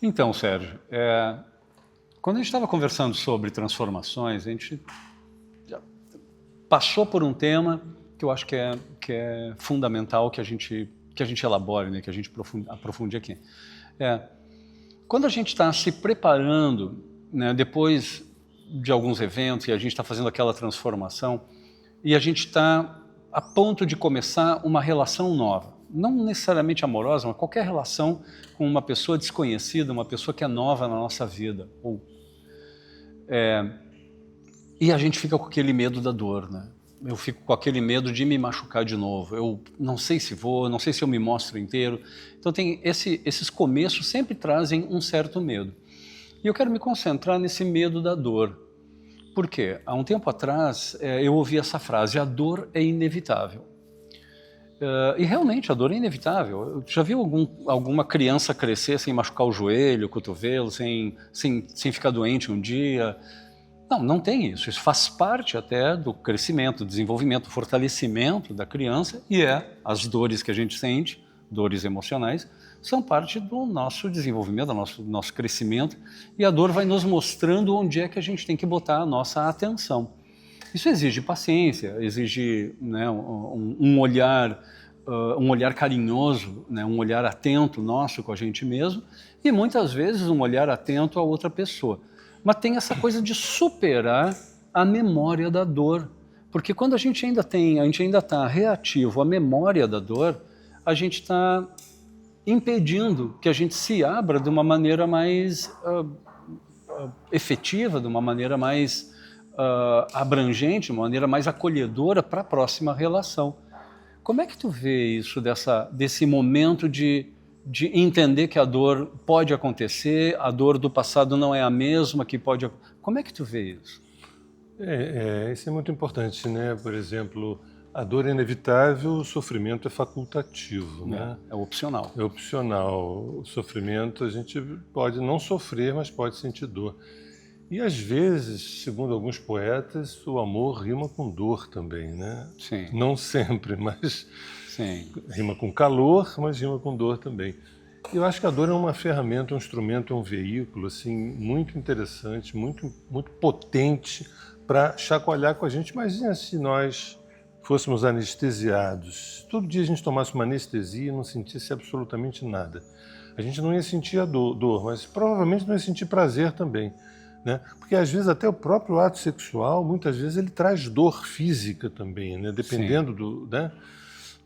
Então, Sérgio, quando a gente estava conversando sobre transformações, a gente já passou por um tema que eu acho que é fundamental que a gente elabore, né, que a gente aprofunde aqui. Quando a gente está se preparando, né, depois de alguns eventos e a gente está fazendo aquela transformação e a gente está a ponto de começar uma relação nova, não necessariamente amorosa, mas qualquer relação com uma pessoa desconhecida, uma pessoa que é nova na nossa vida. E a gente fica com aquele medo da dor, né? Eu fico com aquele medo de me machucar de novo. Eu não sei se vou, não sei se eu me mostro inteiro. Então esses começos sempre trazem um certo medo. E eu quero me concentrar nesse medo da dor. Por quê? Há um tempo atrás eu ouvi essa frase: a dor é inevitável. E realmente a dor é inevitável. Já viu alguma criança crescer sem machucar o joelho, o cotovelo, sem ficar doente um dia? Não tem isso. Isso faz parte até do crescimento, do desenvolvimento, do fortalecimento da criança, e as dores que a gente sente, dores emocionais, são parte do nosso desenvolvimento, do nosso crescimento, e a dor vai nos mostrando onde é que a gente tem que botar a nossa atenção. Isso exige paciência, exige, né, um olhar carinhoso, né, um olhar atento nosso com a gente mesmo, e muitas vezes um olhar atento a outra pessoa. Mas tem essa coisa de superar a memória da dor, porque quando a gente ainda está reativo à memória da dor, a gente está impedindo que a gente se abra de uma maneira mais efetiva, de uma maneira mais abrangente, de uma maneira mais acolhedora para a próxima relação. Como é que tu vê isso, desse momento de entender que a dor pode acontecer, a dor do passado não é a mesma que pode... Como é que tu vê isso? Isso é muito importante, né? Por exemplo, a dor é inevitável, o sofrimento é facultativo, né? É opcional. É opcional. O sofrimento, a gente pode não sofrer, mas pode sentir dor. E às vezes, segundo alguns poetas, o amor rima com dor também, né? Sim. Não sempre, mas... Sim. Rima com calor, mas rima com dor também. Eu acho que a dor é uma ferramenta, um instrumento, um veículo assim, muito interessante, muito, muito potente para chacoalhar com a gente. Imagina se nós fôssemos anestesiados. Todo dia a gente tomasse uma anestesia e não sentisse absolutamente nada. A gente não ia sentir a dor, mas provavelmente não ia sentir prazer também, né? Porque às vezes até o próprio ato sexual, muitas vezes ele traz dor física também, né? Dependendo do... né?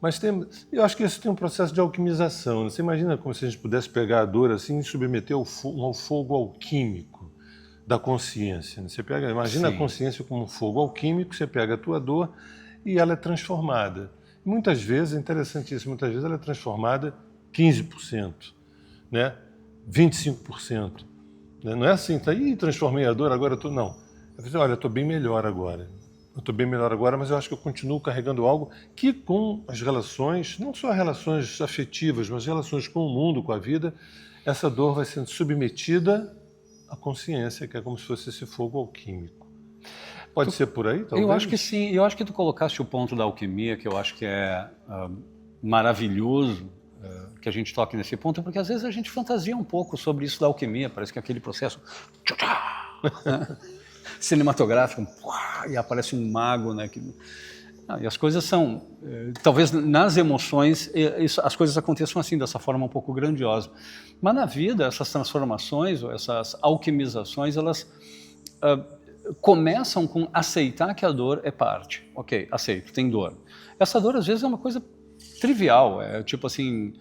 Mas eu acho que isso tem um processo de alquimização. Você imagina como se a gente pudesse pegar a dor assim e submeter ao fogo alquímico da consciência. Você imagina a consciência como um fogo alquímico, você pega a tua dor e ela é transformada. E muitas vezes, é interessante isso, muitas vezes ela é transformada 15%, né? 25%. Né? Não é assim, transformei a dor, agora eu estou... Não. Eu dizer, olha, eu estou bem melhor agora. Eu estou bem melhor agora, mas eu acho que eu continuo carregando algo que com as relações, não só relações afetivas, mas relações com o mundo, com a vida, essa dor vai sendo submetida à consciência, que é como se fosse esse fogo alquímico. Pode ser por aí, talvez? Eu acho que sim. Eu acho que tu colocaste o ponto da alquimia, que eu acho que é maravilhoso que a gente toque nesse ponto, porque às vezes a gente fantasia um pouco sobre isso da alquimia, parece que aquele processo... cinematográfico, e aparece um mago, né? E as coisas são, talvez nas emoções, as coisas aconteçam assim, dessa forma um pouco grandiosa. Mas na vida, essas transformações, essas alquimizações, elas começam com aceitar que a dor é parte. Ok, aceito, tem dor. Essa dor, às vezes, é uma coisa trivial, é tipo assim,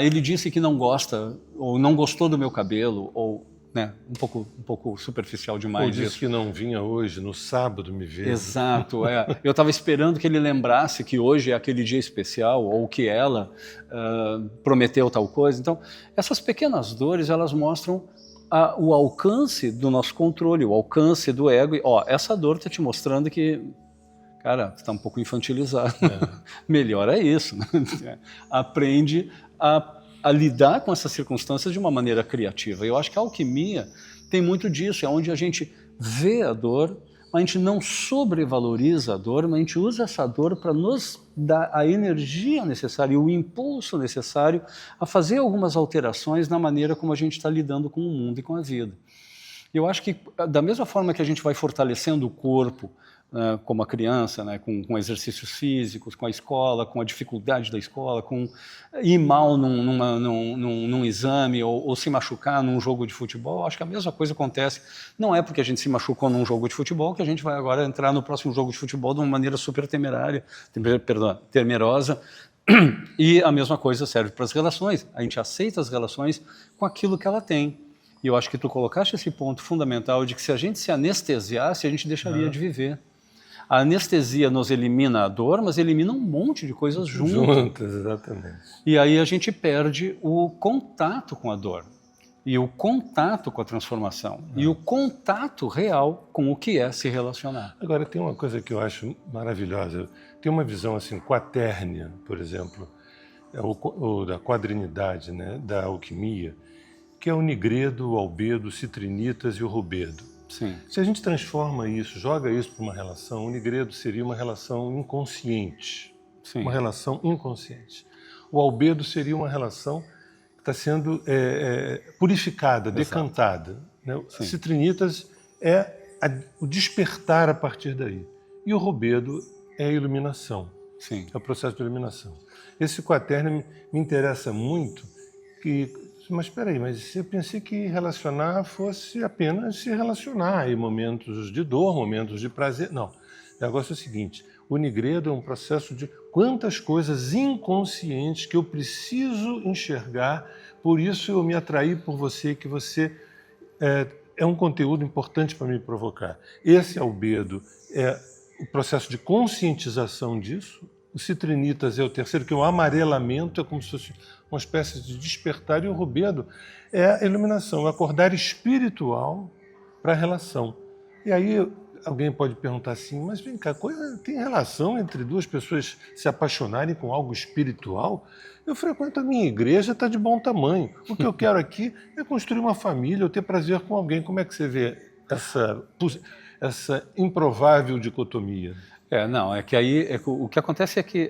ele disse que não gosta, ou não gostou do meu cabelo, ou... né, um pouco superficial demais. Ou disse que não vinha hoje, no sábado me ver. Exato, eu estava esperando que ele lembrasse que hoje é aquele dia especial, ou que ela prometeu tal coisa. Então, essas pequenas dores, elas mostram o alcance do nosso controle, o alcance do ego. E, essa dor está te mostrando que, cara, você está um pouco infantilizado. Melhor é isso, né? Aprende a lidar com essas circunstâncias de uma maneira criativa. Eu acho que a alquimia tem muito disso, é onde a gente vê a dor, a gente não sobrevaloriza a dor, mas a gente usa essa dor para nos dar a energia necessária, o impulso necessário a fazer algumas alterações na maneira como a gente está lidando com o mundo e com a vida. Eu acho que, da mesma forma que a gente vai fortalecendo o corpo, como a criança, né, com exercícios físicos, com a escola, com a dificuldade da escola, com ir mal num exame ou se machucar num jogo de futebol, acho que a mesma coisa acontece. Não é porque a gente se machucou num jogo de futebol que a gente vai agora entrar no próximo jogo de futebol de uma maneira super temerosa. E a mesma coisa serve para as relações. A gente aceita as relações com aquilo que ela tem. E eu acho que tu colocaste esse ponto fundamental de que se a gente se anestesiasse, a gente deixaria de viver. A anestesia nos elimina a dor, mas elimina um monte de coisas juntas, exatamente. E aí a gente perde o contato com a dor, e o contato com a transformação, e o contato real com o que é se relacionar. Agora, tem uma coisa que eu acho maravilhosa. Tem uma visão assim, quatérnia, por exemplo, da quadrinidade, né, da alquimia, que é o nigredo, o albedo, o citrinitas e o rubedo. Sim. Se a gente transforma isso, joga isso para uma relação, o nigredo seria uma relação inconsciente. Sim. Uma relação inconsciente. O albedo seria uma relação que está sendo purificada, exato, decantada. Né? O citrinitas é o despertar a partir daí. E o rubedo é a iluminação. Sim. É o processo de iluminação. Esse quatérnio me interessa muito, mas espera aí, mas eu pensei que relacionar fosse apenas se relacionar em momentos de dor, momentos de prazer. Não, o negócio é o seguinte, o nigredo é um processo de quantas coisas inconscientes que eu preciso enxergar, por isso eu me atraí por você, que você é um conteúdo importante para me provocar. Esse albedo é o processo de conscientização disso. O citrinitas é o terceiro, que é o amarelamento, é como se fosse uma espécie de despertar, e o rubedo é a iluminação, o acordar espiritual para a relação. E aí alguém pode perguntar assim, mas vem cá, tem relação entre duas pessoas se apaixonarem com algo espiritual? Eu frequento a minha igreja, está de bom tamanho. O que eu quero aqui é construir uma família, eu ter prazer com alguém. Como é que você vê essa improvável dicotomia? Não, é que aí o que acontece é que,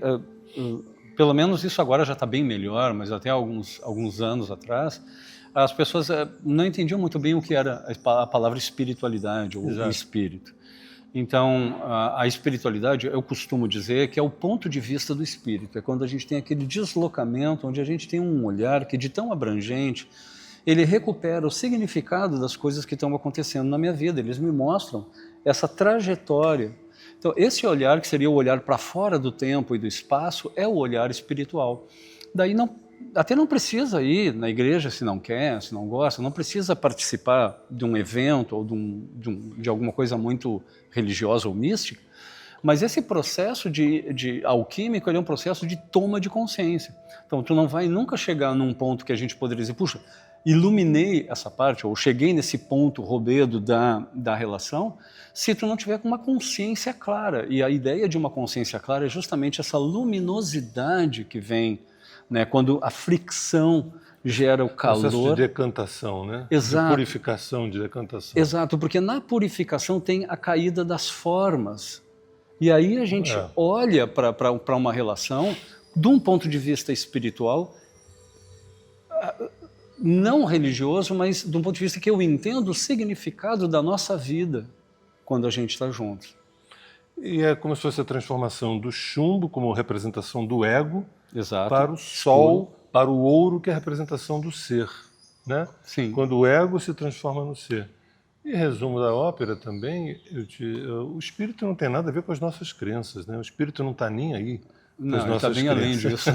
pelo menos isso agora já está bem melhor, mas até alguns anos atrás, as pessoas não entendiam muito bem o que era a palavra espiritualidade ou o espírito. Então, a espiritualidade, eu costumo dizer que é o ponto de vista do espírito, é quando a gente tem aquele deslocamento, onde a gente tem um olhar que de tão abrangente, ele recupera o significado das coisas que estão acontecendo na minha vida, eles me mostram essa trajetória. Então, esse olhar, que seria o olhar para fora do tempo e do espaço, é o olhar espiritual. Daí até não precisa ir na igreja se não quer, se não gosta, não precisa participar de um evento ou de alguma coisa muito religiosa ou mística, mas esse processo de alquímico, ele é um processo de toma de consciência. Então, tu não vai nunca chegar num ponto que a gente poderia dizer, puxa, iluminei essa parte, ou cheguei nesse ponto rubedo da relação, se tu não tiver com uma consciência clara. E a ideia de uma consciência clara é justamente essa luminosidade que vem, né, quando a fricção gera o calor. Processo de decantação, né? Exato. De purificação, de decantação. Exato, porque na purificação tem a caída das formas. E aí a gente olha para uma relação de um ponto de vista espiritual, não religioso, mas de um ponto de vista que eu entendo o significado da nossa vida quando a gente está junto. E é como se fosse a transformação do chumbo como representação do ego, exato, para o sol, para o ouro, que é a representação do ser, né? Sim. Quando o ego se transforma no ser. E resumo da ópera também, o espírito não tem nada a ver com as nossas crenças, né? O espírito não está nem aí. Não, está bem além disso.